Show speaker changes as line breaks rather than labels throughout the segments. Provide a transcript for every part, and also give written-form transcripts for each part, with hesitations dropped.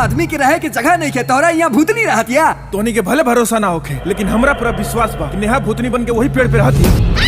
आदमी के रहे के जगह नहीं के तोरा यहाँ भूतनी रहतिया।
तोनी के भले भरोसा ना होखे, लेकिन हमरा पूरा विश्वास बा कि नेहा भूतनी बन के वही पेड़ पे रहती।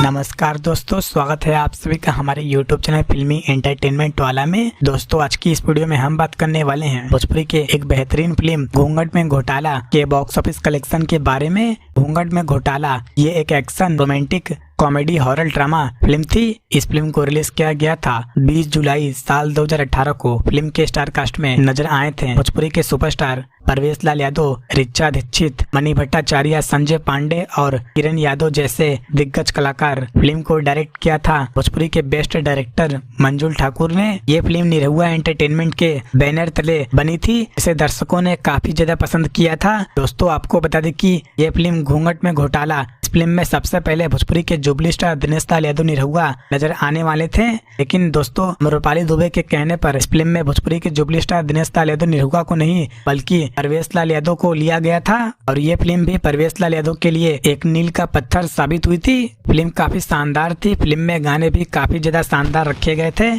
नमस्कार दोस्तों, स्वागत है आप सभी का हमारे YouTube चैनल फिल्मी एंटरटेनमेंट वाला में। दोस्तों आज की इस वीडियो में हम बात करने वाले हैं भोजपुरी के एक बेहतरीन फिल्म घूंघट में घोटाला के बॉक्स ऑफिस कलेक्शन के बारे में। घूंघट में घोटाला ये एक action romantic comedy horror drama film थी। इस फिल्म को रिलीज किया गया था 20 जुलाई साल 2018 को। फिल्म के स्टार कास्ट में नजर आए थे भोजपुरी के सुपरस्टार परवेश लाल यादव, रिचा दीक्षित, मणि भट्टाचार्य, संजय पांडे और किरण यादव जैसे दिग्गज कलाकार। फिल्म को डायरेक्ट किया था भोजपुरी के बेस्ट डायरेक्टर मंजुल ठाकुर ने। ये फिल्म निरहुआ एंटरटेनमेंट के बैनर तले बनी थी, इसे दर्शकों ने काफी ज्यादा पसंद किया था। दोस्तों आपको बता दें कि ये फिल्म घूंघट में घोटाला, इस फिल्म में सबसे पहले भोजपुरी के जुबली स्टार दिनेश लाल यादव निरहुआ नजर आने वाले थे, लेकिन दोस्तों अम्रपाली दुबे के कहने पर इस फिल्म में भोजपुरी के जुबली स्टार दिनेश लाल यादव निरहुआ को नहीं बल्कि परवेश लाल यादव को लिया गया था। और ये फिल्म भी परवेश लाल यादव के लिए एक नील का पत्थर साबित हुई थी। फिल्म काफी शानदार थी, फिल्म में गाने भी काफी ज्यादा शानदार रखे गए थे।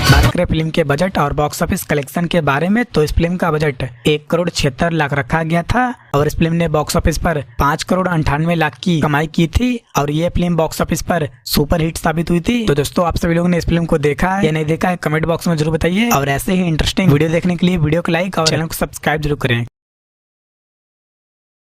बात करें फिल्म के बजट और बॉक्स ऑफिस कलेक्शन के बारे में, तो इस फिल्म का बजट 1,76,00,000 रखा गया था और इस फिल्म ने बॉक्स ऑफिस पर 5,98,00,000 की कमाई की थी और ये फिल्म बॉक्स ऑफिस पर सुपर हिट साबित हुई थी। तो दोस्तों आप सभी लोगों ने इस फिल्म को देखा है या नहीं देखा है कमेंट बॉक्स में जरूर बताइए और ऐसे ही इंटरेस्टिंग वीडियो देखने के लिए वीडियो को लाइक और चैनल को सब्सक्राइब जरूर करें।